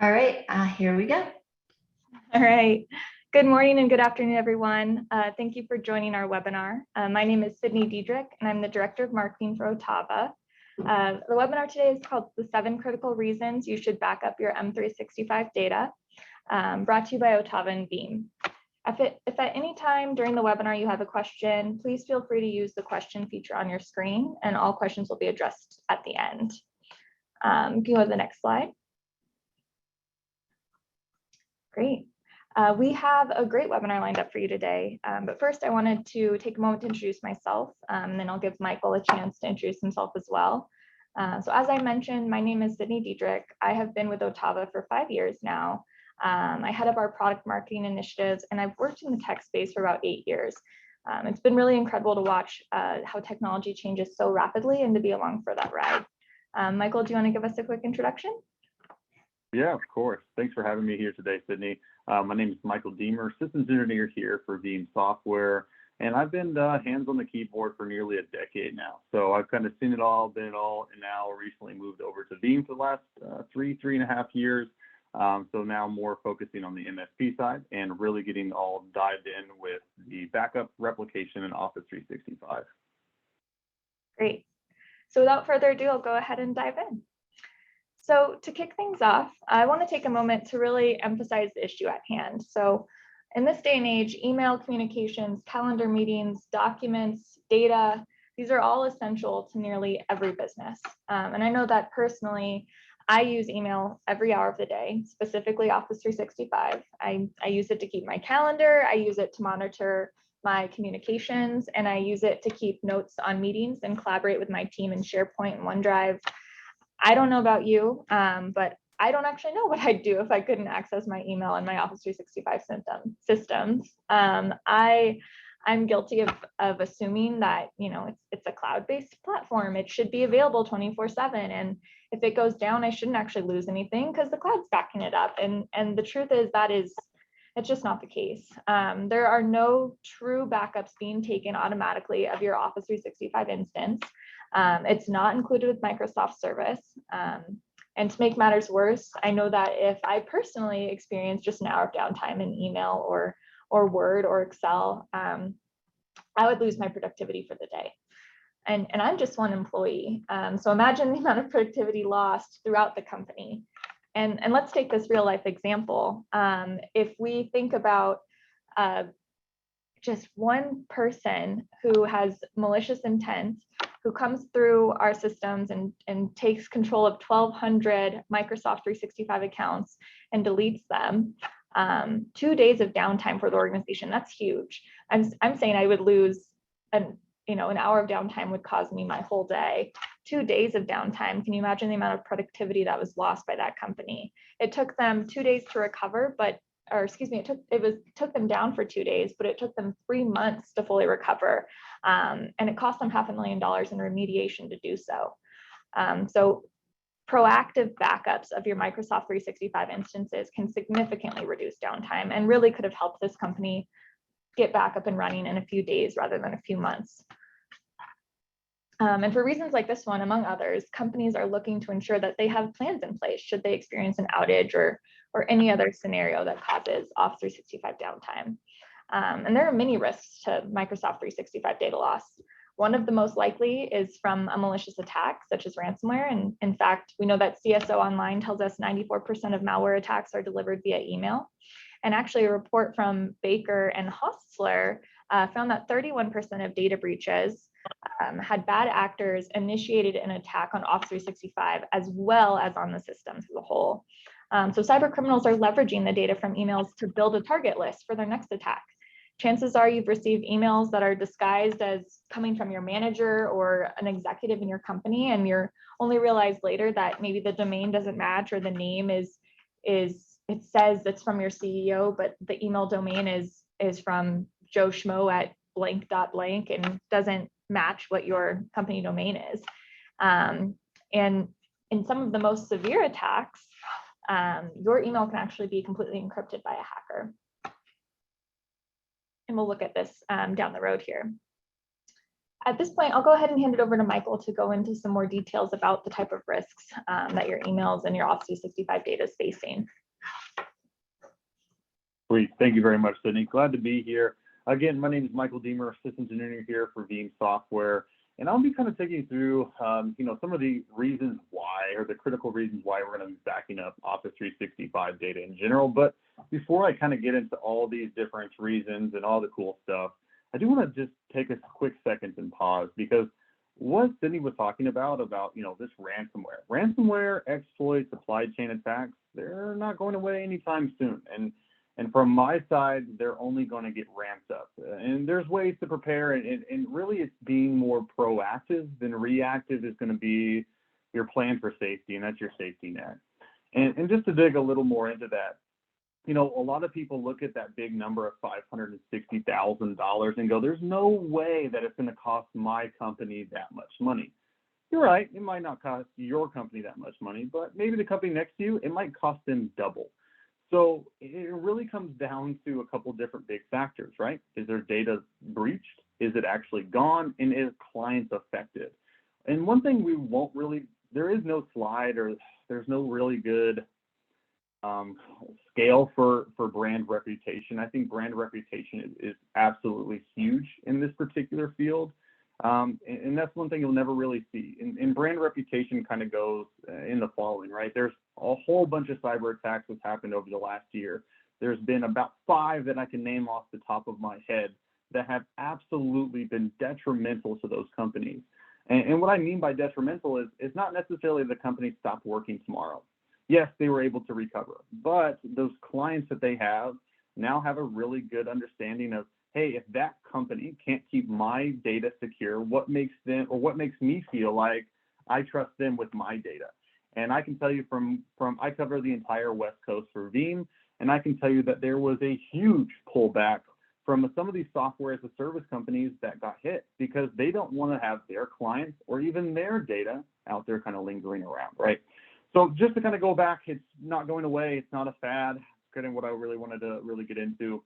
All right, here we go. All right. Good morning and good afternoon, everyone. Thank you for joining our webinar. My name is Sydney Diedrich, and I'm the Director of Marketing for Otava. The webinar today is called The 7 Critical Reasons You Should Back Up Your M365 Data, brought to you by Otava and Veeam. If at any time during the webinar you have a question, please feel free to use the question feature on your screen, and all questions will be addressed at the end. Can you go to the next slide? Great. We have a great webinar lined up for you today, but first I wanted to take a moment to introduce myself, and then I'll give Michael a chance to introduce himself as well. So as I mentioned, my name is Sydney Diedrich. I have been with Otava for 5 years now. I head up our product marketing initiatives, and I've worked in the tech space for about 8 years. It's been really incredible to watch how technology changes so rapidly and to be along for that ride. Michael, do you want to give us a quick introduction? Yeah, of course. Thanks for having me here today, Sydney. My name is Michael Deemer, Systems Engineer here for Veeam Software, and I've been hands on the keyboard for nearly a decade now. So I've kind of seen it all, been it all, and now recently moved over to Veeam for the last three and a half years. So now more focusing on the MSP side and really getting all dived in with the backup, replication, and Office 365. Great. So without further ado, I'll go ahead and dive in. So to kick things off, I want to take a moment to really emphasize the issue at hand. So in this day and age, email communications, calendar meetings, documents, data, these are all essential to nearly every business. And I know that personally, I use email every hour of the day, specifically Office 365. I use it to keep my calendar, I use it to monitor my communications, and I use it to keep notes on meetings and collaborate with my team in SharePoint and OneDrive. I don't know about you, but I don't actually know what I'd do if I couldn't access my email and my Office 365 systems. I'm guilty of assuming that, it's a cloud-based platform. It should be available 24/7. And if it goes down, I shouldn't actually lose anything because the cloud's backing it up. And the truth is it's just not the case. There are no true backups being taken automatically of your Office 365 instance. It's not included with Microsoft Service. And to make matters worse, I know that if I personally experience just an hour of downtime in email or Word or Excel, I would lose my productivity for the day. And I'm just one employee. So imagine the amount of productivity lost throughout the company. And let's take this real life example. If we think about just one person who has malicious intent, who comes through our systems and takes control of 1,200 Microsoft 365 accounts and deletes them, 2 days of downtime for the organization, that's huge. I'm saying I would lose an hour of downtime would cause me my whole day. 2 days of downtime, can you imagine the amount of productivity that was lost by that company? It took them 2 days to recover, it took them down for 2 days, but it took them 3 months to fully recover. And it cost them $500,000 in remediation to do so. So proactive backups of your Microsoft 365 instances can significantly reduce downtime and really could have helped this company get back up and running in a few days rather than a few months. And for reasons like this one, among others, companies are looking to ensure that they have plans in place should they experience an outage or any other scenario that causes Office 365 downtime. And there are many risks to Microsoft 365 data loss. One of the most likely is from a malicious attack, such as ransomware. And in fact, we know that CSO Online tells us 94% of malware attacks are delivered via email. And actually, a report from Baker and Hostler found that 31% of data breaches had bad actors initiated an attack on Office 365 as well as on the systems as a whole. So cybercriminals are leveraging the data from emails to build a target list for their next attack. Chances are you've received emails that are disguised as coming from your manager or an executive in your company, and you're only realize later that maybe the domain doesn't match or the name it says it's from your CEO, but the email domain is from Joe Schmo at blank.blank and doesn't match what your company domain is. And in some of the most severe attacks, your email can actually be completely encrypted by a hacker. And we'll look at this down the road here. At this point, I'll go ahead and hand it over to Michael to go into some more details about the type of risks that your emails and your Office 365 data is facing. Great. Thank you very much, Sydney. Glad to be here. Again, my name is Michael Deemer, Systems Engineer here for Veeam Software, and I'll be kind of taking you through, some of the reasons why, or the critical reasons why we're going to be backing up Office 365 data in general. But before I kind of get into all these different reasons and all the cool stuff, I do want to just take a quick second and pause, because what Sydney was talking about this ransomware exploits, supply chain attacks, they're not going away anytime soon. And from my side, they're only going to get ramped up. And there's ways to prepare, and really it's being more proactive than reactive is going to be your plan for safety, and that's your safety net. And just to dig a little more into that, a lot of people look at that big number of $560,000 and go, there's no way that it's going to cost my company that much money. You're right, it might not cost your company that much money, but maybe the company next to you, it might cost them double. So it really comes down to a couple different big factors, right? Is their data breached? Is it actually gone? And is clients affected? And one thing there is no slide, or there's no really good scale for brand reputation. I think brand reputation is absolutely huge in this particular field. And that's one thing you'll never really see. And brand reputation kind of goes in the following, right? There's a whole bunch of cyber attacks that's happened over the last year. There's been about 5 that I can name off the top of my head that have absolutely been detrimental to those companies. And what I mean by detrimental is it's not necessarily the company stopped working tomorrow. Yes, they were able to recover, but those clients that they have now have a really good understanding of, hey, if that company can't keep my data secure, what makes me feel like I trust them with my data? And I can tell you from I cover the entire West Coast for Veeam, and I can tell you that there was a huge pullback from some of these software as a service companies that got hit, because they don't want to have their clients or even their data out there kind of lingering around, right? So just to kind of go back, it's not going away. It's not a fad. It's kind of what I really wanted to really get into.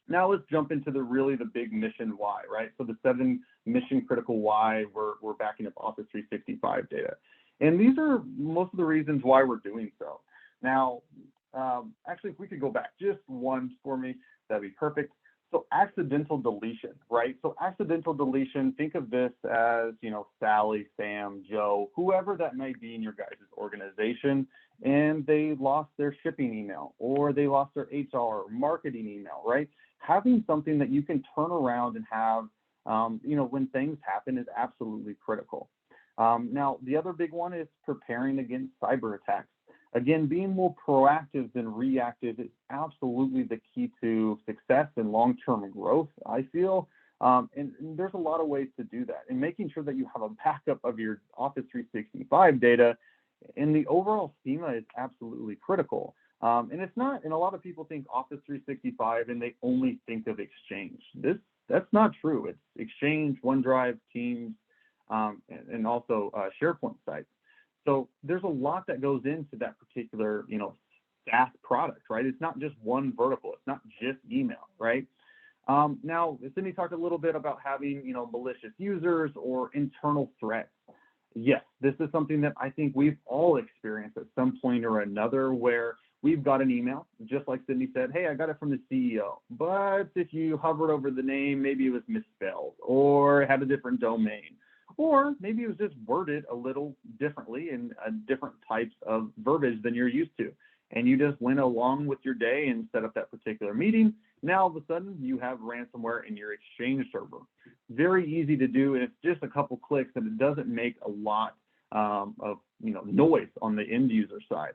Now let's jump into the big mission why, right? So the 7 mission critical why we're backing up Office 365 data. And these are most of the reasons why we're doing so. Now, actually, if we could go back just one for me, that'd be perfect. So accidental deletion, right? So accidental deletion, think of this as, Sally, Sam, Joe, whoever that may be in your guys' organization, and they lost their shipping email, or they lost their HR or marketing email, right? Having something that you can turn around and have, when things happen is absolutely critical. Now, the other big one is preparing against cyber attacks. Again, being more proactive than reactive is absolutely the key to success and long-term growth, I feel. And there's a lot of ways to do that. And making sure that you have a backup of your Office 365 data and the overall schema is absolutely critical. And it's not, and a lot of people think Office 365 and they only think of Exchange. That's not true. It's Exchange, OneDrive, Teams, and also SharePoint sites. So there's a lot that goes into that particular, SaaS product, right? It's not just one vertical. It's not just email, right? Now, Sydney talked a little bit about having, malicious users or internal threats. Yes, this is something that I think we've all experienced at some point or another, where we've got an email, just like Sydney said, hey, I got it from the CEO. But if you hovered over the name, maybe it was misspelled or it had a different domain. Or maybe it was just worded a little differently in different types of verbiage than you're used to. And you just went along with your day and set up that particular meeting. Now, all of a sudden, you have ransomware in your Exchange server. Very easy to do, and it's just a couple clicks, and it doesn't make a lot of noise on the end user side.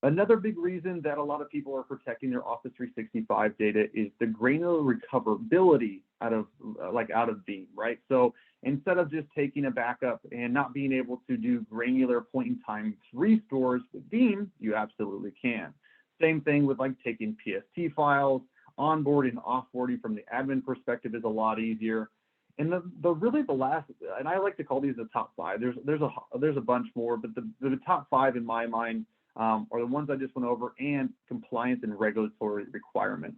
Another big reason that a lot of people are protecting their Office 365 data is the granular recoverability out of Veeam, right? So instead of just taking a backup and not being able to do granular point-in-time restores with Veeam, you absolutely can. Same thing with taking PST files, onboarding and offboarding from the admin perspective is a lot easier. And the last, and I like to call these the top 5. There's a bunch more, but the top 5 in my mind are the ones I just went over, and compliance and regulatory requirements.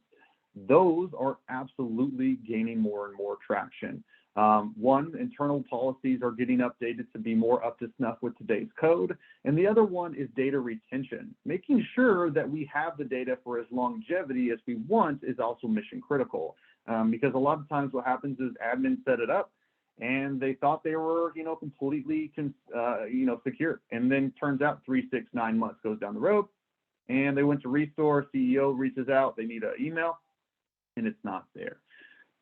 Those are absolutely gaining more and more traction. One, internal policies are getting updated to be more up to snuff with today's code. And the other one is data retention. Making sure that we have the data for as longevity as we want is also mission critical. Because a lot of times what happens is admins set it up and they thought they were, completely, secure. And then turns out 3, 6, 9 months goes down the road and they went to restore, CEO reaches out, they need an email and it's not there.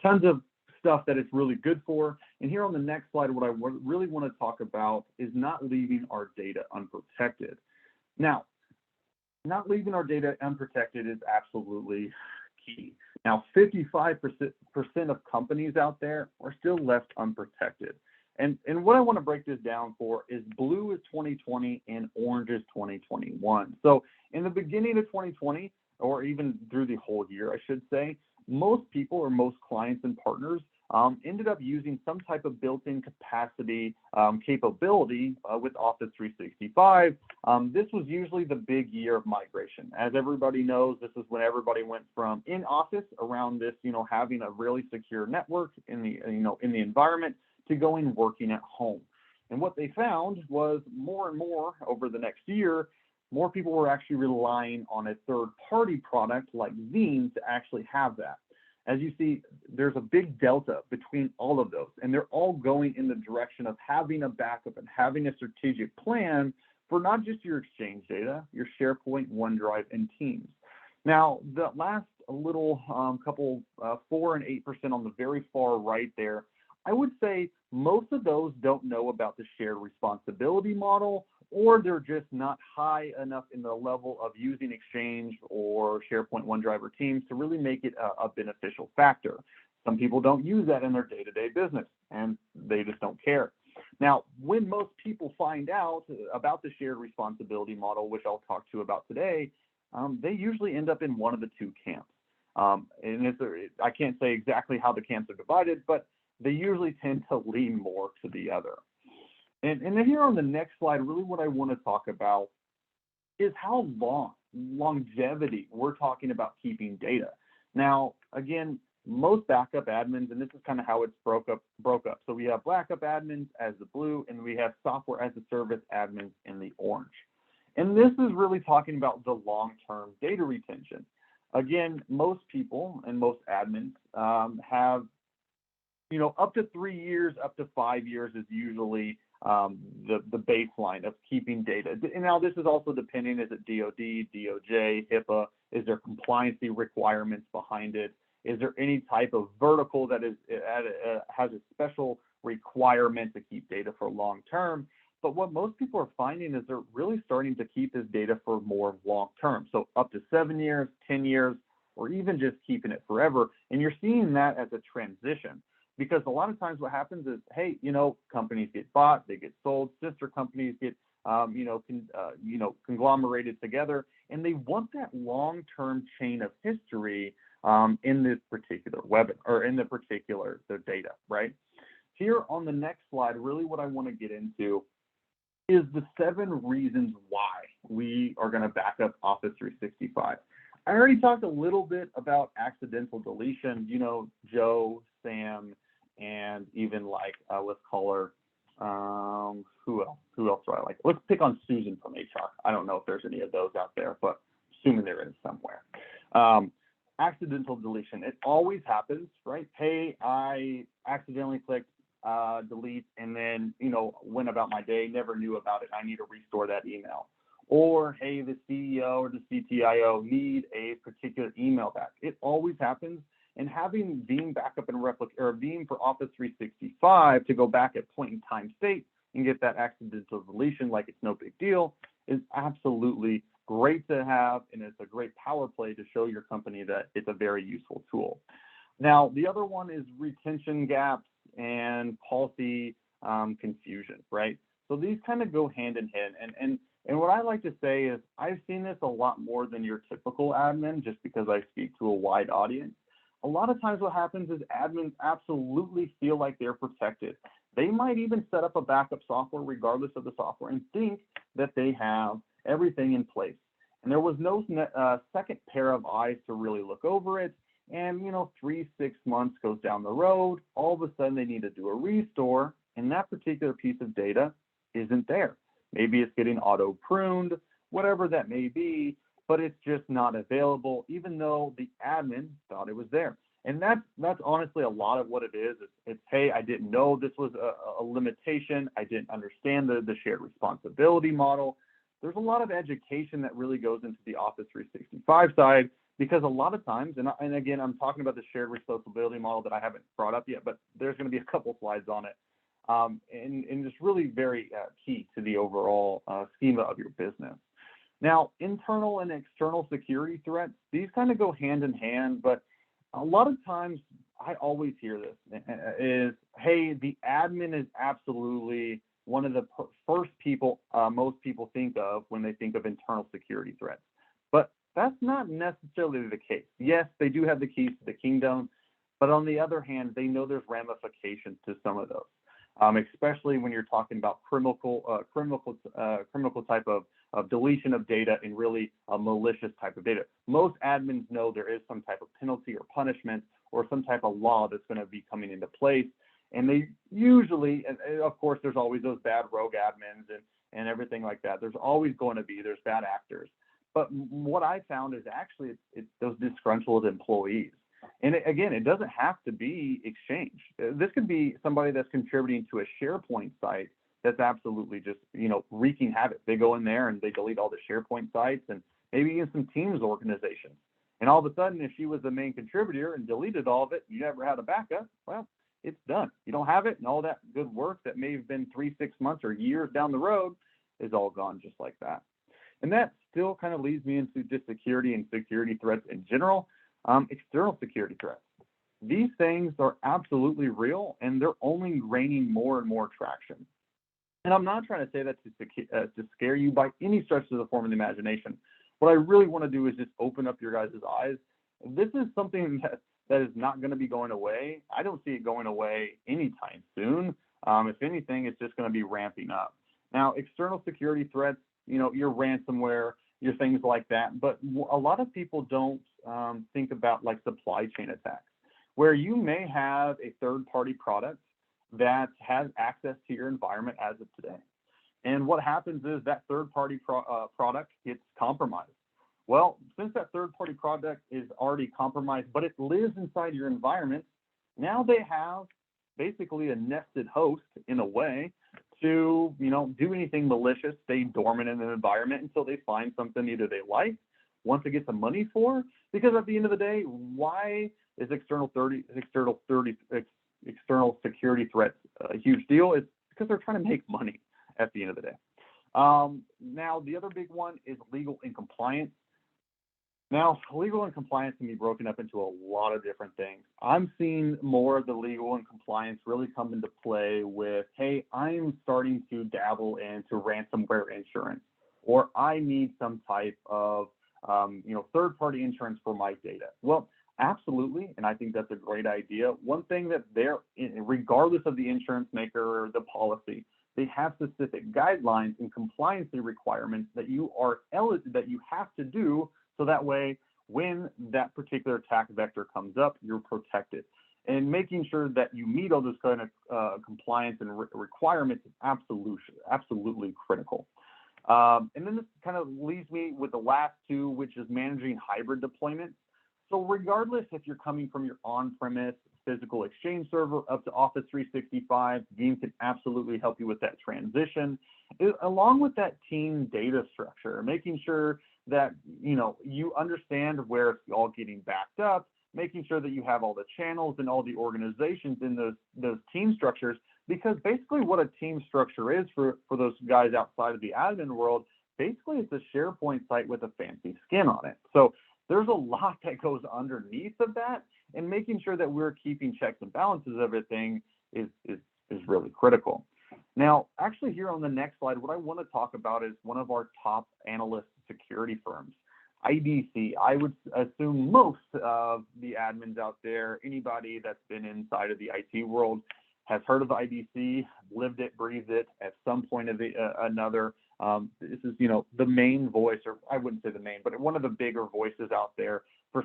Tons of stuff that it's really good for. And here on the next slide, what I really want to talk about is not leaving our data unprotected. Now, not leaving our data unprotected is absolutely key. Now, 55% of companies out there are still left unprotected. And what I want to break this down for is blue is 2020 and orange is 2021. So in the beginning of 2020, or even through the whole year, I should say, most people or most clients and partners ended up using some type of built-in capacity capability with Office 365. This was usually the big year of migration. As everybody knows, this is when everybody went from in office around this, having a really secure network in the, in the environment to going working at home. And what they found was more and more over the next year, more people were actually relying on a third-party product like Veeam to actually have that. As you see, there's a big delta between all of those, and they're all going in the direction of having a backup and having a strategic plan for not just your Exchange data, your SharePoint, OneDrive, and Teams. Now, the last little couple, 4 and 8% on the very far right there, I would say most of those don't know about the shared responsibility model, or they're just not high enough in the level of using Exchange or SharePoint, OneDrive, or Teams to really make it a beneficial factor. Some people don't use that in their day-to-day business, and they just don't care. Now, when most people find out about the shared responsibility model, which I'll talk to you about today, they usually end up in one of the two camps. And I can't say exactly how the camps are divided, but they usually tend to lean more to the other. And then here on the next slide, really what I want to talk about is how longevity we're talking about keeping data. Now, again, most backup admins, and this is kind of how it's broke up. So we have backup admins as the blue, and we have software as a service admins in the orange. And this is really talking about the long-term data retention. Again, most people and most admins have, up to 3 years, up to 5 years is usually the baseline of keeping data. And now this is also depending, is it DOD, DOJ, HIPAA? Is there compliancy requirements behind it? Is there any type of vertical that has a special requirement to keep data for long term? But what most people are finding is they're really starting to keep this data for more long term. So up to 7 years, 10 years, or even just keeping it forever. And you're seeing that as a transition. Because a lot of times what happens is, hey, companies get bought, they get sold, sister companies get, conglomerated together, and they want that long-term chain of history in this particular their data, right? Here on the next slide, really what I want to get into is the 7 reasons why we are going to back up Office 365. I already talked a little bit about accidental deletion, Joe, Sam, and even let's call her, who else do I like? Let's pick on Susan from HR. I don't know if there's any of those out there, but assuming there is somewhere. Accidental deletion, it always happens, right? Hey, I accidentally clicked delete and then, went about my day, never knew about it. I need to restore that email. Or, hey, the CEO or the CTIO need a particular email back. It always happens. And having Veeam backup and replicate, or Veeam for Office 365 to go back at point in time state and get that accidental deletion like it's no big deal is absolutely great to have, and it's a great power play to show your company that it's a very useful tool. Now, the other one is retention gaps and policy confusion, right? So these kind of go hand in hand. And what I like to say is I've seen this a lot more than your typical admin, just because I speak to a wide audience. A lot of times what happens is admins absolutely feel like they're protected. They might even set up a backup software regardless of the software and think that they have everything in place. And there was no second pair of eyes to really look over it. And 3-6 months goes down the road, all of a sudden they need to do a restore, and that particular piece of data isn't there. Maybe it's getting auto pruned, whatever that may be, but it's just not available, even though the admin thought it was there. And that's honestly a lot of what it is. It's hey, I didn't know this was a limitation. I didn't understand the shared responsibility model. There's a lot of education that really goes into the Office 365 side, because a lot of times, and again, I'm talking about the shared responsibility model that I haven't brought up yet, but there's going to be a couple slides on it. And it's really very key to the overall schema of your business. Now, internal and external security threats, these kind of go hand in hand, but a lot of times I always hear this is, hey, the admin is absolutely one of the first people most people think of when they think of internal security threats. But that's not necessarily the case. Yes, they do have the keys to the kingdom, but on the other hand, they know there's ramifications to some of those, especially when you're talking about criminal type of deletion of data and really a malicious type of data. Most admins know there is some type of penalty or punishment or some type of law that's going to be coming into place. And they usually, and of course, there's always those bad rogue admins and everything like that. There's always going to be, there's bad actors. But what I found is actually it's those disgruntled employees. And again, it doesn't have to be Exchange. This could be somebody that's contributing to a SharePoint site that's absolutely just, wreaking havoc. They go in there and they delete all the SharePoint sites and maybe even some Teams organizations. And all of a sudden, if she was the main contributor and deleted all of it, you never had a backup, well, it's done. You don't have it, and all that good work that may have been 3-6 months or years down the road is all gone just like that. And that still kind of leads me into just security and security threats in general. External security threats. These things are absolutely real, and they're only gaining more and more traction. And I'm not trying to say that to scare you by any stretch of the form of the imagination. What I really want to do is just open up your guys' eyes. This is something that is not going to be going away. I don't see it going away anytime soon. If anything, it's just going to be ramping up. Now, external security threats, your ransomware, your things like that. But a lot of people don't think about like supply chain attacks, where you may have a third-party product that has access to your environment as of today. And what happens is that third-party product gets compromised. Well, since that third-party product is already compromised, but it lives inside your environment, now they have basically a nested host in a way to, do anything malicious, stay dormant in an environment until they find something either they like, want to get some money for, because at the end of the day, why is external security threats a huge deal? It's because they're trying to make money at the end of the day. Now, the other big one is legal and compliance. Now, legal and compliance can be broken up into a lot of different things. I'm seeing more of the legal and compliance really come into play with, hey, I'm starting to dabble into ransomware insurance, or I need some type of, third-party insurance for my data. Well, absolutely, and I think that's a great idea. One thing that regardless of the insurance maker or the policy, they have specific guidelines and compliance requirements that you have to do, so that way when that particular attack vector comes up, you're protected. And making sure that you meet all those kind of compliance and requirements is absolutely critical. And then this kind of leaves me with the last two, which is managing hybrid deployments. So regardless if you're coming from your on-premise physical Exchange server up to Office 365, Veeam can absolutely help you with that transition, along with that team data structure, making sure that you understand where it's all getting backed up, making sure that you have all the channels and all the organizations in those team structures, because basically what a team structure is for those guys outside of the admin world, basically it's a SharePoint site with a fancy skin on it. So there's a lot that goes underneath of that, and making sure that we're keeping checks and balances of everything is really critical. Now, actually here on the next slide, what I want to talk about is one of our top analyst security firms, IDC. I would assume most of the admins out there, anybody that's been inside of the IT world, has heard of IDC, lived it, breathed it at some point of another. This is, the main voice, or I wouldn't say the main, but one of the bigger voices out there for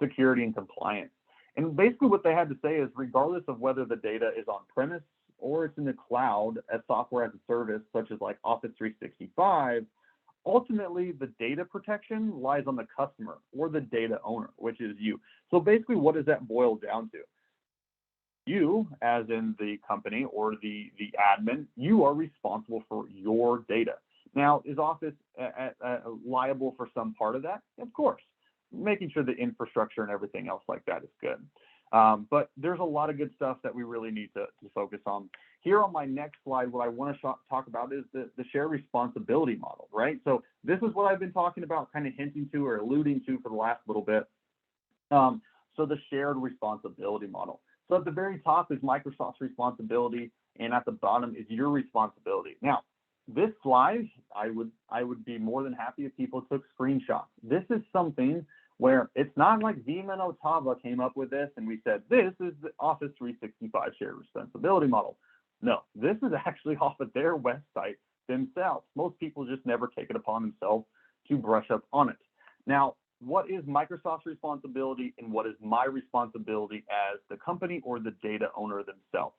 security and compliance. And basically what they had to say is, regardless of whether the data is on premise or it's in the cloud as software as a service, such as like Office 365, ultimately the data protection lies on the customer or the data owner, which is you. So basically, what does that boil down to? You, as in the company or the admin, you are responsible for your data. Now, is Office liable for some part of that? Of course, making sure the infrastructure and everything else like that is good. But there's a lot of good stuff that we really need to focus on. Here on my next slide, what I want to talk about is the shared responsibility model, right? So this is what I've been talking about, kind of hinting to or alluding to for the last little bit. So the shared responsibility model. So at the very top is Microsoft's responsibility, and at the bottom is your responsibility. Now, this slide, I would be more than happy if people took screenshots. This is something where it's not like Veeam and Otava came up with this and we said, this is the Office 365 shared responsibility model. No, this is actually off of their website themselves. Most people just never take it upon themselves to brush up on it. Now, what is Microsoft's responsibility and what is my responsibility as the company or the data owner themselves?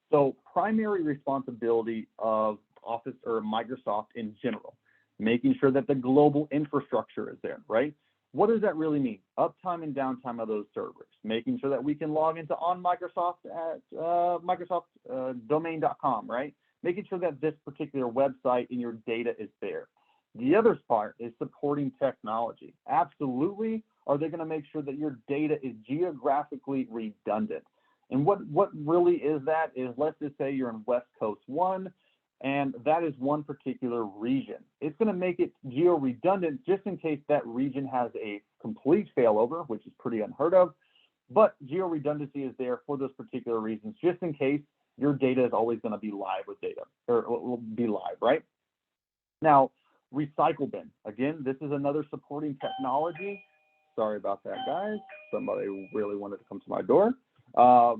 So primary responsibility of Office or Microsoft in general, making sure that the global infrastructure is there, right? What does that really mean? Uptime and downtime of those servers, making sure that we can log into on Microsoft at microsoftdomain.com, right? Making sure that this particular website and your data is there. The other part is supporting technology. Absolutely, are they going to make sure that your data is geographically redundant? And what really is that is, let's just say you're in West Coast 1, and that is one particular region. It's going to make it geo-redundant just in case that region has a complete failover, which is pretty unheard of, but geo-redundancy is there for those particular reasons, just in case your data is always going to be live with data, or will be live, right? Now, recycle bin. Again, this is another supporting technology. Sorry about that, guys. Somebody really wanted to come to my door. The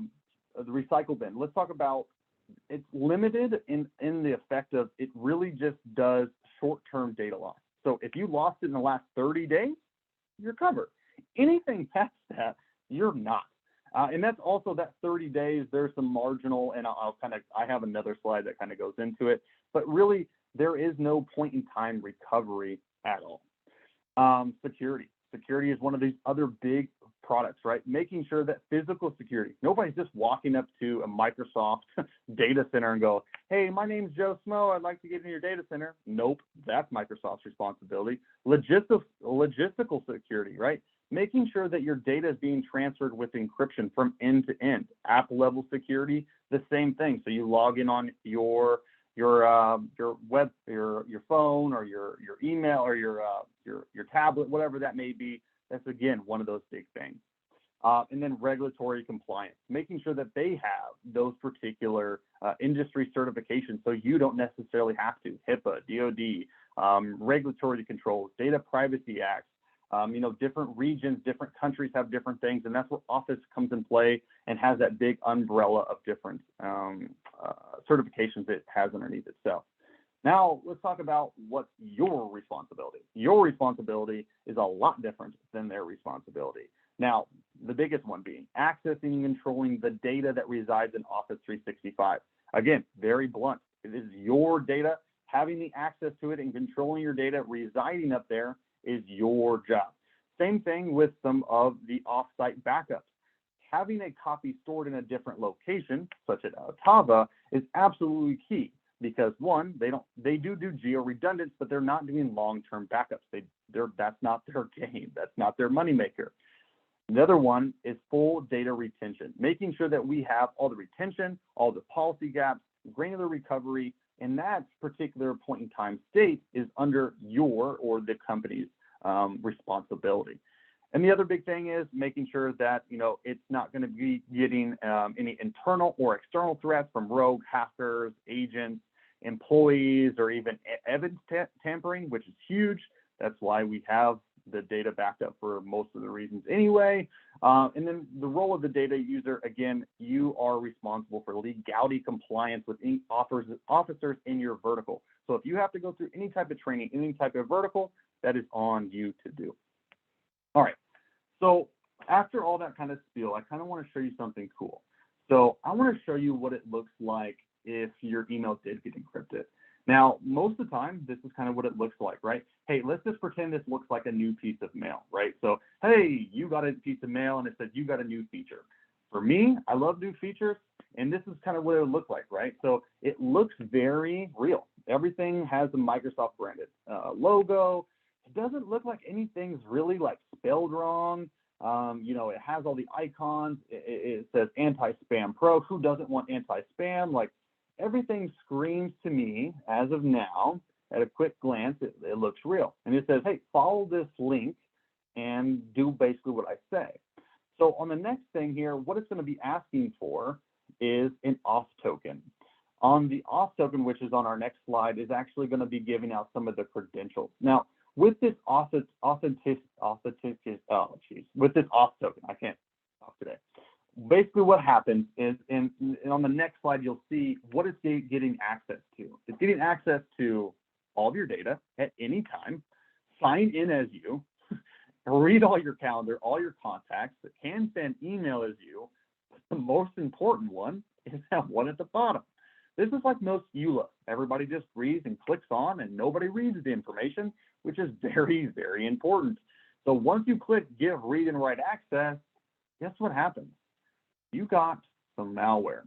recycle bin. Let's talk about, it's limited in the effect of it really just does short-term data loss. So if you lost it in the last 30 days, you're covered. Anything past that, you're not. And that's also that 30 days, there's some marginal, and I have another slide that kind of goes into it, but really there is no point in time recovery at all. Security. Security is one of these other big products, right? Making sure that physical security, nobody's just walking up to a Microsoft data center and go, hey, my name's Joe Smo, I'd like to get in your data center. Nope, that's Microsoft's responsibility. Logistical security, right? Making sure that your data is being transferred with encryption from end to end. App level security, the same thing. So you log in on your web, your phone, or your email, or your tablet, whatever that may be. That's again one of those big things. And then regulatory compliance, making sure that they have those particular industry certifications, so you don't necessarily have to. HIPAA, DoD, regulatory controls, Data Privacy Act. Different regions, different countries have different things, and that's where Office comes in play and has that big umbrella of different certifications it has underneath itself. Now, let's talk about what's your responsibility. Your responsibility is a lot different than their responsibility. Now, the biggest one being accessing and controlling the data that resides in Office 365. Again, very blunt. It is your data. Having the access to it and controlling your data residing up there is your job. Same thing with some of the offsite backups. Having a copy stored in a different location, such as Otava, is absolutely key because one, they do geo-redundance, but they're not doing long-term backups. That's not their game. That's not their moneymaker. The other one is full data retention, making sure that we have all the retention, all the policy gaps, granular recovery, and that particular point in time state is under your or the company's responsibility. And the other big thing is making sure that it's not going to be getting any internal or external threats from rogue hackers, agents, employees, or even evidence tampering, which is huge. That's why we have the data backed up for most of the reasons anyway. And then the role of the data user, again, you are responsible for legality compliance with officers in your vertical. So if you have to go through any type of training, any type of vertical, that is on you to do. All right, So after all that kind of spiel, I kind of want to show you something cool. So I want to show you what it looks like if your email did get encrypted. Now, most of the time, this is kind of what it looks like, right? Hey, let's just pretend this looks like a new piece of mail, right? So, hey, you got a piece of mail and it says you got a new feature. For me, I love new features, and this is kind of what it would look like, right? So it looks very real. Everything has the Microsoft branded logo. It doesn't look like anything's really like spelled wrong. It has all the icons. It says anti-spam pro. Who doesn't want anti-spam? Like, everything screams to me as of now, at a quick glance, it looks real. And it says, hey, follow this link and do basically what I say. So on the next thing here, what it's going to be asking for is an auth token. On the auth token, which is on our next slide, is actually going to be giving out some of the credentials. Now, with this auth token, I can't talk today. Basically what happens is, and on the next slide, you'll see what it's getting access to. It's getting access to all of your data at any time, sign in as you, read all your calendar, all your contacts, that can send email as you. But the most important one is that one at the bottom. This is like most EULA. Everybody just reads and clicks on, and nobody reads the information, which is very, very important. So once you click give, read, and write access, guess what happens? You got some malware.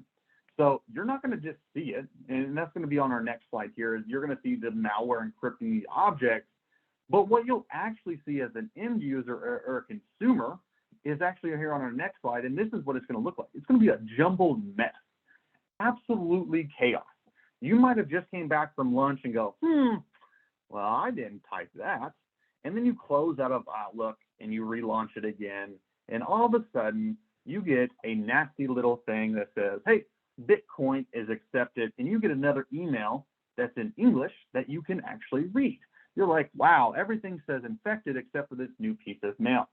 So you're not going to just see it, and that's going to be on our next slide here, is you're going to see the malware encrypting the objects. But what you'll actually see as an end user or a consumer is actually here on our next slide, and this is what it's going to look like. It's going to be a jumbled mess, absolutely chaos. You might have just came back from lunch and go, well, I didn't type that. And then you close out of Outlook and you relaunch it again, and all of a sudden, you get a nasty little thing that says, hey, Bitcoin is accepted, and you get another email that's in English that you can actually read. You're like, wow, everything says infected except for this new piece of mail.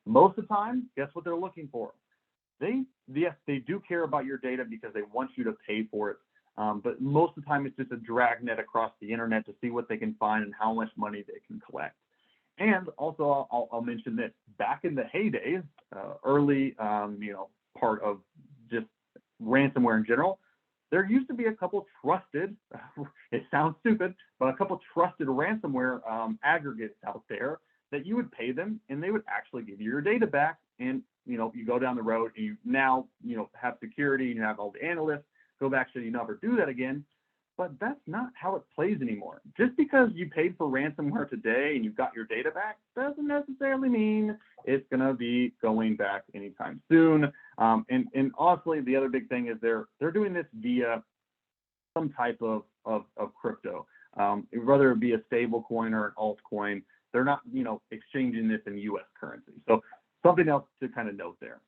Most of the time, guess what they're looking for? Yes, they do care about your data because they want you to pay for it. But most of the time, it's just a dragnet across the internet to see what they can find and how much money they can collect. And also, I'll mention this, back in the heydays, early, part of just ransomware in general, there used to be a couple trusted, it sounds stupid, but a couple trusted ransomware aggregates out there that you would pay them and they would actually give you your data back. And, you go down the road and you now, have security and you have all the analysts, go back so you never do that again. But that's not how it plays anymore. Just because you paid for ransomware today and you got your data back doesn't necessarily mean it's going to be going back anytime soon. And honestly, the other big thing is they're doing this via some type of crypto, whether it be a stable coin or an altcoin. They're not, exchanging this in U.S. currency. So something else to kind of note there.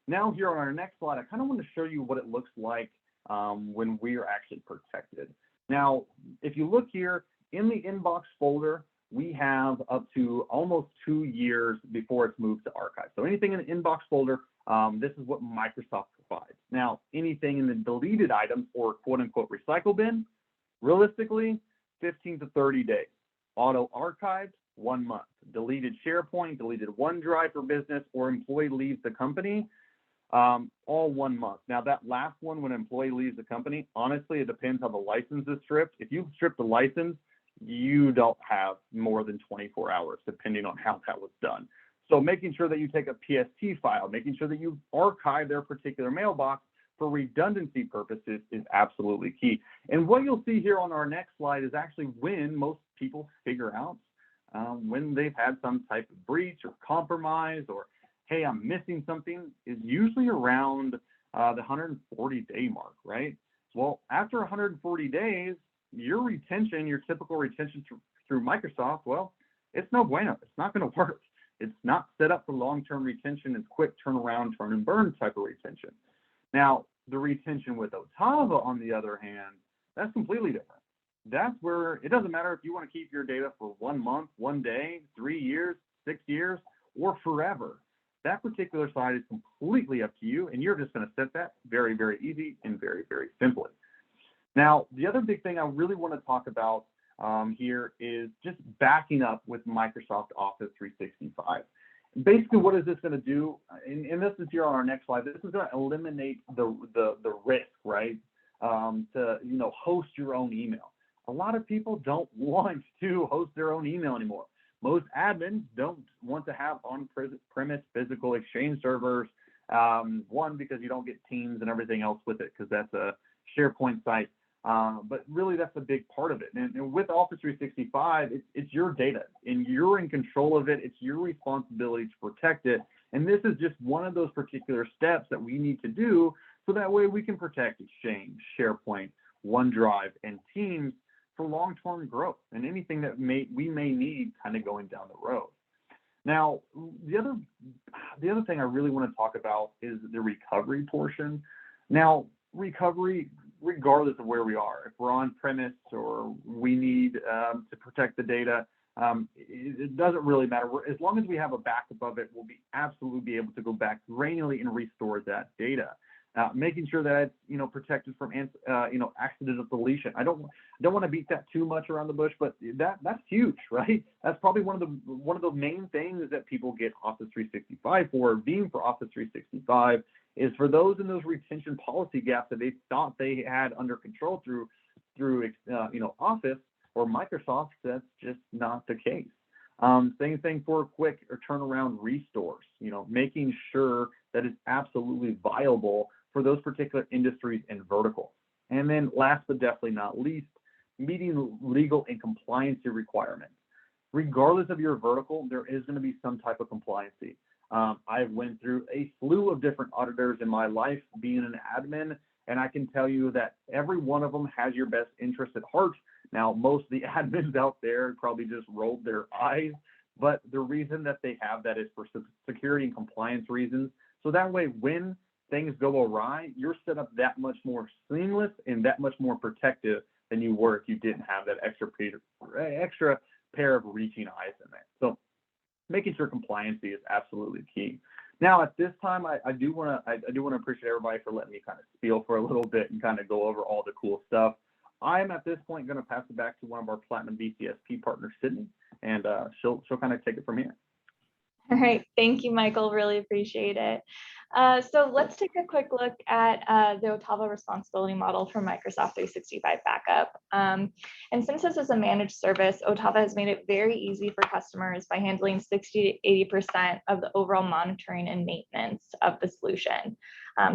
Now here on our next slide, I kind of want to show you what it looks like when we are actually protected. Now, if you look here in the inbox folder, we have up to almost 2 years before it's moved to archive. So anything in the inbox folder, this is what Microsoft provides. Now, anything in the deleted items or quote unquote recycle bin, realistically, 15 to 30 days. Auto archived, 1 month. Deleted SharePoint, deleted OneDrive for business, or employee leaves the company, all 1 month. Now that last one, when an employee leaves the company, honestly, it depends how the license is stripped. If you strip the license, you don't have more than 24 hours, depending on how that was done. So making sure that you take a PST file, making sure that you archive their particular mailbox for redundancy purposes is absolutely key. And what you'll see here on our next slide is actually when most people figure out when they've had some type of breach or compromise, or hey, I'm missing something, is usually around the 140-day mark, right? Well, after 140 days, your retention, your typical retention through Microsoft, well, it's no bueno. It's not going to work. It's not set up for long-term retention. It's quick turnaround, turn and burn type of retention. Now, the retention with Otava, on the other hand, that's completely different. That's where it doesn't matter if you want to keep your data for 1 month, 1 day, 3 years, 6 years, or forever. That particular side is completely up to you, and you're just going to set that very, very easy and very, very simply. Now, the other big thing I really want to talk about here is just backing up with Microsoft Office 365. basically, what is this going to do? And this is here on our next slide. This is going to eliminate the risk, right? To host your own email. A lot of people don't want to host their own email anymore. Most admins don't want to have on-premise physical Exchange servers. One, because you don't get Teams and everything else with it, because that's a SharePoint site. But really, that's a big part of it. And with Office 365, it's your data, and you're in control of it. It's your responsibility to protect it. And this is just one of those particular steps that we need to do, so that way we can protect Exchange, SharePoint, OneDrive, and Teams for long-term growth and anything that we may need kind of going down the road. Now, the other thing I really want to talk about is the recovery portion. Now, recovery, regardless of where we are, if we're on premise or we need to protect the data, it doesn't really matter. As long as we have a backup of it, we'll absolutely be able to go back manually and restore that data. Making sure that it's protected from accidental deletion. I don't want to beat that too much around the bush, but that's huge, right? That's probably one of the main things that people get Office 365 for, Veeam for Office 365, is for those in those retention policy gaps that they thought they had under control through Office or Microsoft. That's just not the case. Same thing for quick or turnaround restores. Making sure that it's absolutely viable for those particular industries and verticals. And then last but definitely not least, meeting legal and compliance requirements. Regardless of your vertical, there is going to be some type of compliancy. I've went through a slew of different auditors in my life being an admin, and I can tell you that every one of them has your best interest at heart. Now, most of the admins out there probably just rolled their eyes, but the reason that they have that is for security and compliance reasons. So that way, when things go awry, you're set up that much more seamless and that much more protective than you were if you didn't have that extra pair of reaching eyes in there. So making sure compliancy is absolutely key. Now, at this time, I do want to appreciate everybody for letting me kind of spiel for a little bit and kind of go over all the cool stuff. I'm at this point going to pass it back to one of our Platinum VCSP partners, Sydney, and she'll kind of take it from here. All right, thank you, Michael. Really appreciate it. So let's take a quick look at the Otava responsibility model for Microsoft 365 backup. And since this is a managed service, Otava has made it very easy for customers by handling 60 to 80% of the overall monitoring and maintenance of the solution.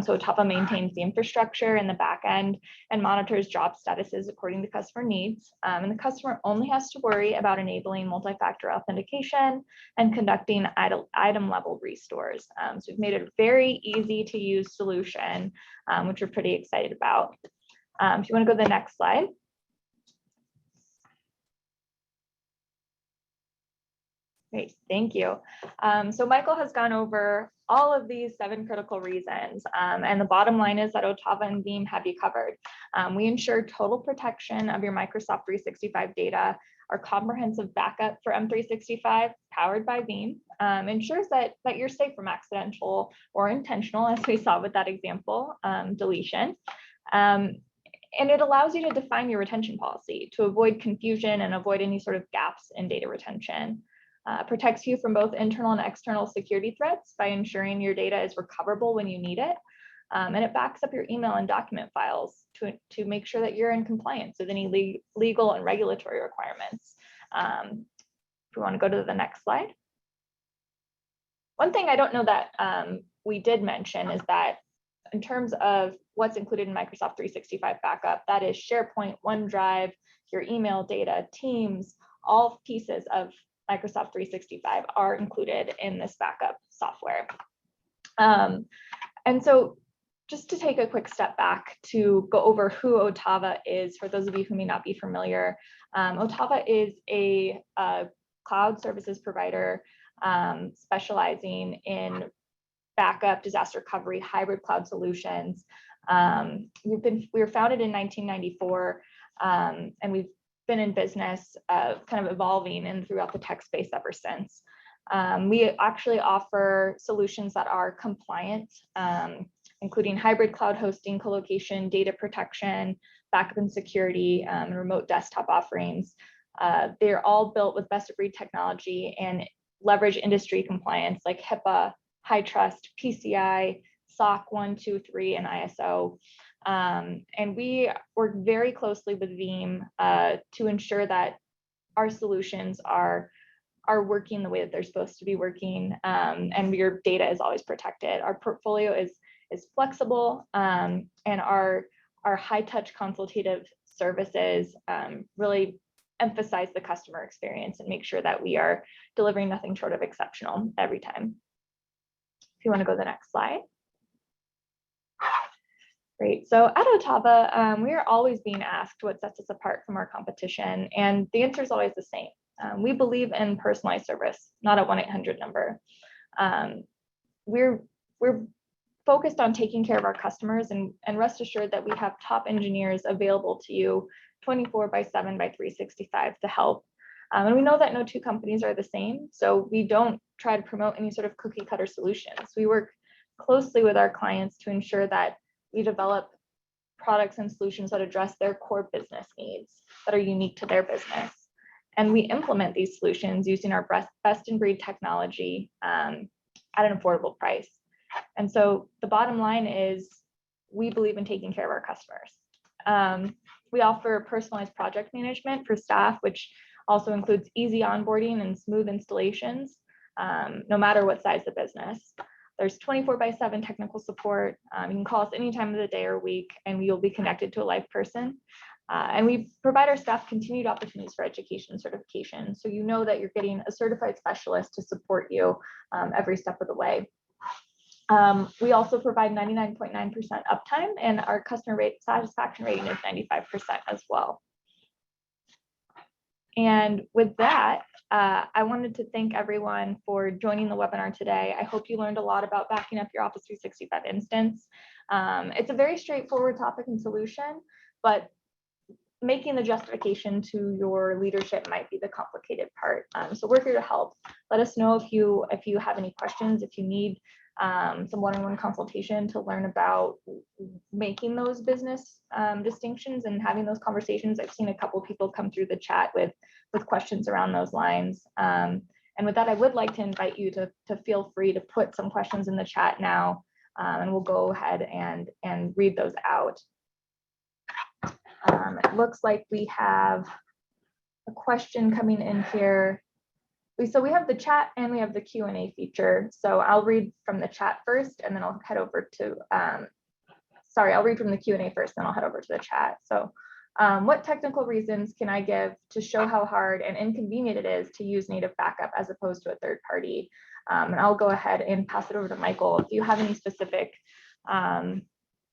So Otava maintains the infrastructure in the back end and monitors job statuses according to customer needs. And the customer only has to worry about enabling multi-factor authentication and conducting item level restores. So we've made it a very easy to use solution, which we're pretty excited about. If you want to go to the next slide. Great, thank you. So Michael has gone over all of these 7 critical reasons, and the bottom line is that Otava and Veeam have you covered. We ensure total protection of your Microsoft 365 data. Our comprehensive backup for M365, powered by Veeam, ensures that you're safe from accidental or intentional, as we saw with that example, deletion. And it allows you to define your retention policy to avoid confusion and avoid any sort of gaps in data retention. Protects you from both internal and external security threats by ensuring your data is recoverable when you need it. And it backs up your email and document files to make sure that you're in compliance with any legal and regulatory requirements. If we want to go to the next slide. One thing I don't know that we did mention is that in terms of what's included in Microsoft 365 backup, that is SharePoint, OneDrive, your email data, Teams, all pieces of Microsoft 365 are included in this backup software. And so just to take a quick step back to go over who Otava is, for those of you who may not be familiar, Otava is a cloud services provider specializing in backup, disaster recovery, hybrid cloud solutions. We were founded in 1994, and we've been in business kind of evolving and throughout the tech space ever since. We actually offer solutions that are compliant, including hybrid cloud hosting, colocation, data protection, backup and security, and remote desktop offerings. They're all built with best of breed technology, and leverage industry compliance like HIPAA, high trust, PCI, SOC 1, 2, 3, and ISO. And we work very closely with Veeam to ensure that our solutions are working the way that they're supposed to be working, and your data is always protected. Our portfolio is flexible, and our high touch consultative services really emphasize the customer experience and make sure that we are delivering nothing short of exceptional every time. If you want to go to the next slide. Great. So at Otava, we are always being asked what sets us apart from our competition, and the answer is always the same. We believe in personalized service, not a 1-800 number. We're focused on taking care of our customers, and rest assured that we have top engineers available to you 24/7 by 365 to help. And we know that no two companies are the same, so we don't try to promote any sort of cookie cutter solutions. We work closely with our clients to ensure that we develop products and solutions that address their core business needs that are unique to their business. And we implement these solutions using our best in breed technology at an affordable price. And so the bottom line is we believe in taking care of our customers. We offer personalized project management for staff, which also includes easy onboarding and smooth installations, no matter what size the business. There's 24/7 technical support. You can call us any time of the day or week, and you'll be connected to a live person. And we provide our staff continued opportunities for education and certification. So you know that you're getting a certified specialist to support you every step of the way. We also provide 99.9% uptime, and our customer satisfaction rating is 95% as well. And with that, I wanted to thank everyone for joining the webinar today. I hope you learned a lot about backing up your Office 365 instance. It's a very straightforward topic and solution, but making the justification to your leadership might be the complicated part. So we're here to help. Let us know if you have any questions, if you need some one-on-one consultation to learn about making those business distinctions and having those conversations. I've seen a couple of people come through the chat with questions around those lines. And with that, I would like to invite you to feel free to put some questions in the chat now, and we'll go ahead and read those out. It looks like we have a question coming in here. So we have the chat and we have the Q&A feature. So I'll read from the chat first, and then I'll head over to, I'll read from the Q&A first, then I'll head over to the chat. So what technical reasons can I give to show how hard and inconvenient it is to use native backup as opposed to a third party? And I'll go ahead and pass it over to Michael. If you have any specific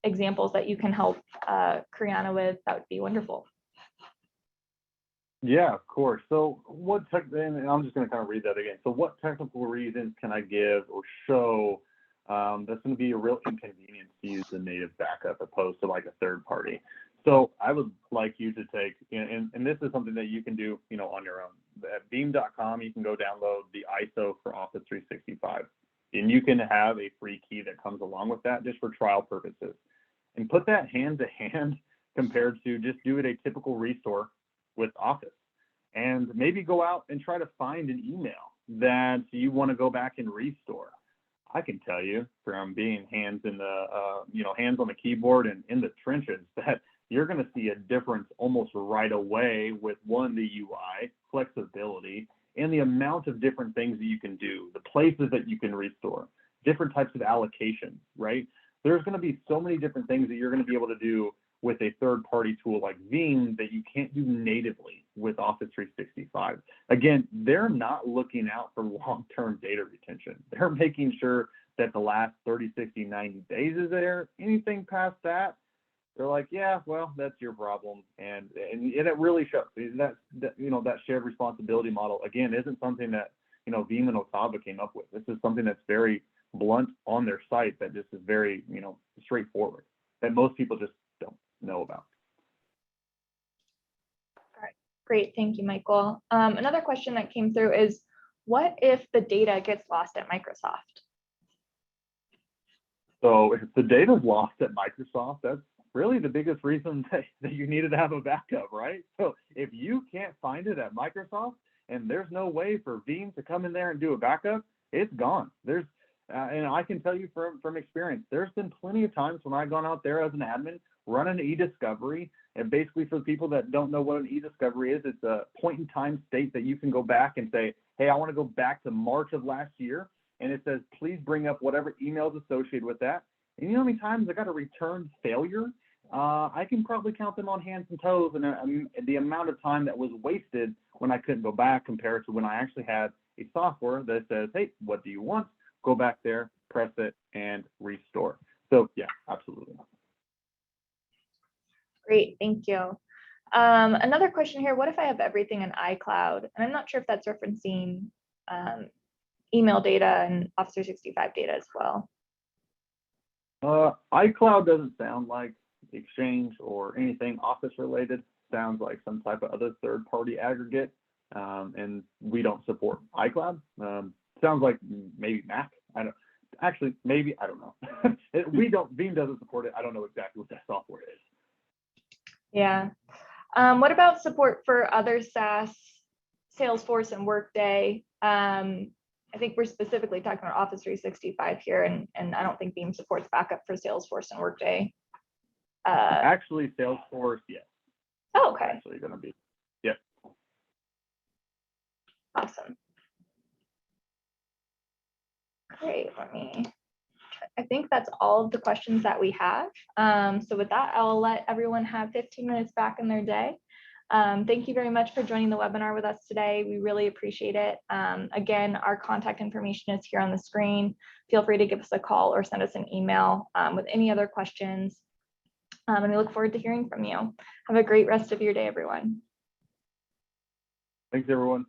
examples that you can help Kriana with, that would be wonderful. Yeah, of course. So and I'm just going to kind of read that again. So what technical reasons can I give or show that's going to be a real inconvenience to use the native backup opposed to like a third party? So I would like you to take, and this is something that you can do, on your own. At Veeam.com, you can go download the ISO for Office 365, and you can have a free key that comes along with that just for trial purposes, and put that hand to hand compared to just doing a typical restore with Office, and maybe go out and try to find an email that you want to go back and restore. I can tell you from being hands on the keyboard and in the trenches that you're going to see a difference almost right away with the UI, flexibility, and the amount of different things that you can do, the places that you can restore, different types of allocations, right? There's going to be so many different things that you're going to be able to do with a third-party tool like Veeam that you can't do natively with Office 365. Again, they're not looking out for long-term data retention. They're making sure that the last 30, 60, 90 days is there. Anything past that, they're like, yeah, well, that's your problem. And it really shows. That shared responsibility model, again, isn't something that, Veeam and Otava came up with. This is something that's very blunt on their site that just is very, straightforward, that most people just don't know about. All right, great. Thank you, Michael. Another question that came through is, what if the data gets lost at Microsoft? So if the data is lost at Microsoft, that's really the biggest reason that you needed to have a backup, right? So if you can't find it at Microsoft and there's no way for Veeam to come in there and do a backup, it's gone. And I can tell you from experience, there's been plenty of times when I've gone out there as an admin, run an e-discovery, and basically for the people that don't know what an e-discovery is, it's a point in time state that you can go back and say, hey, I want to go back to March of last year, and it says, please bring up whatever emails associated with that. And you know how many times I got a return failure? I can probably count them on hands and toes, and the amount of time that was wasted when I couldn't go back compared to when I actually had a software that says, hey, what do you want? Go back there, press it, and restore. So yeah, absolutely. Great, thank you. Another question here, what if I have everything in iCloud? And I'm not sure if that's referencing email data and Office 365 data as well. iCloud doesn't sound like Exchange or anything Office related. Sounds like some type of other third-party aggregate, and we don't support iCloud. Sounds like maybe Mac. I don't know. Veeam doesn't support it. I don't know exactly what that software is. Yeah. What about support for other SaaS, Salesforce and Workday? I think we're specifically talking about Office 365 here, and I don't think Veeam supports backup for Salesforce and Workday. Actually, Salesforce, yes. Oh, okay. Actually, going to be, yep. Awesome. Great. I think that's all of the questions that we have. So with that, I'll let everyone have 15 minutes back in their day. Thank you very much for joining the webinar with us today. We really appreciate it. Again, our contact information is here on the screen. Feel free to give us a call or send us an email with any other questions. And we look forward to hearing from you. Have a great rest of your day, everyone. Thanks, everyone.